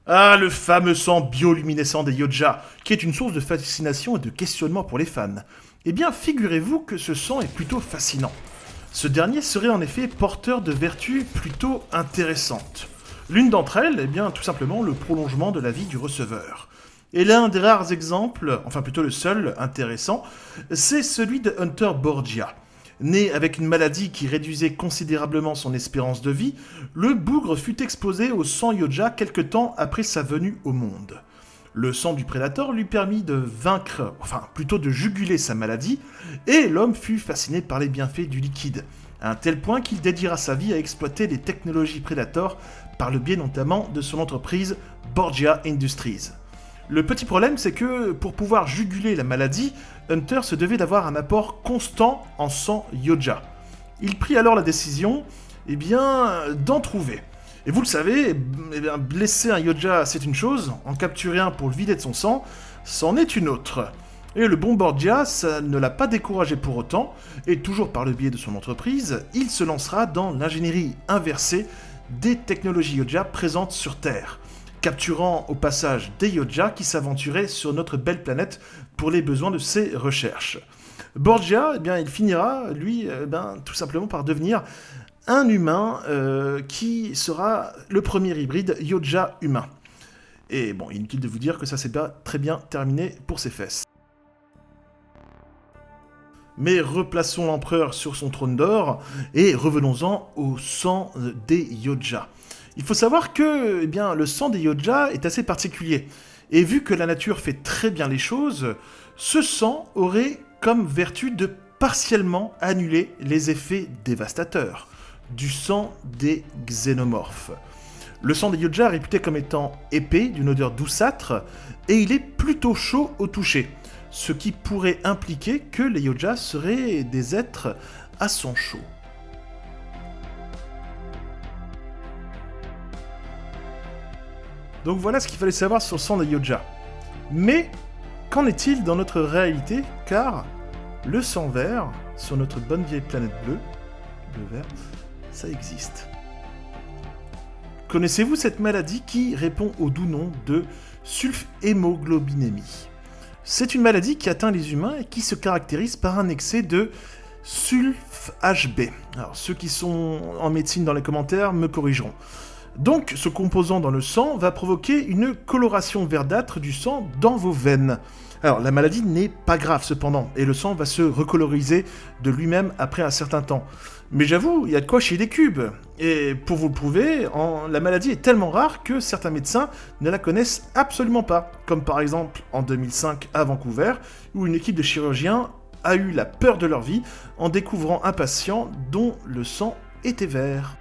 Ah, le fameux sang bioluminescent des Yoja, qui est une source de fascination et de questionnement pour les fans. Eh bien, figurez-vous que ce sang est plutôt fascinant. Ce dernier serait en effet porteur de vertus plutôt intéressantes. L'une d'entre elles, eh bien, tout simplement le prolongement de la vie du receveur. Et l'un des rares exemples, enfin plutôt le seul intéressant, c'est celui de Hunter Borgia. Né avec une maladie qui réduisait considérablement son espérance de vie, le bougre fut exposé au sang Yoja quelque temps après sa venue au monde. Le sang du prédateur lui permit de vaincre, enfin plutôt de juguler sa maladie, et l'homme fut fasciné par les bienfaits du liquide, à un tel point qu'il dédiera sa vie à exploiter les technologies Predator par le biais notamment de son entreprise Borgia Industries. Le petit problème, c'est que pour pouvoir juguler la maladie, Hunter se devait d'avoir un apport constant en sang Yoja. Il prit alors la décision, d'en trouver. Et vous le savez, blesser un Yoja, c'est une chose, en capturer un pour le vider de son sang, c'en est une autre. Et le bon Borgia, ça ne l'a pas découragé pour autant, et toujours par le biais de son entreprise, il se lancera dans l'ingénierie inversée des technologies Yoja présentes sur Terre, capturant au passage des Yoja qui s'aventuraient sur notre belle planète pour les besoins de ses recherches. Borgia, il finira, lui, tout simplement par devenir un humain qui sera le premier hybride Yoja humain. Et bon, inutile de vous dire que ça s'est pas très bien terminé pour ses fesses. Mais replaçons l'empereur sur son trône d'or et revenons-en au sang des Yoja. Il faut savoir que le sang des Yoja est assez particulier. Et vu que la nature fait très bien les choses, ce sang aurait comme vertu de partiellement annuler les effets dévastateurs du sang des xénomorphes. Le sang des Yoja est réputé comme étant épais, d'une odeur douceâtre, et il est plutôt chaud au toucher, ce qui pourrait impliquer que les Yoja seraient des êtres à sang chaud. Donc voilà ce qu'il fallait savoir sur le sang des Yoja. Mais qu'en est-il dans notre réalité? Car le sang vert, sur notre bonne vieille planète bleue, le vert, ça existe. Connaissez-vous cette maladie qui répond au doux nom de sulfhémoglobinémie? C'est une maladie qui atteint les humains et qui se caractérise par un excès de sulf-HB. Alors ceux qui sont en médecine dans les commentaires me corrigeront. Donc, ce composant dans le sang va provoquer une coloration verdâtre du sang dans vos veines. Alors, la maladie n'est pas grave cependant, et le sang va se recoloriser de lui-même après un certain temps. Mais j'avoue, il y a de quoi chier des cubes. Et pour vous le prouver, la maladie est tellement rare que certains médecins ne la connaissent absolument pas. Comme par exemple en 2005 à Vancouver, où une équipe de chirurgiens a eu la peur de leur vie en découvrant un patient dont le sang était vert.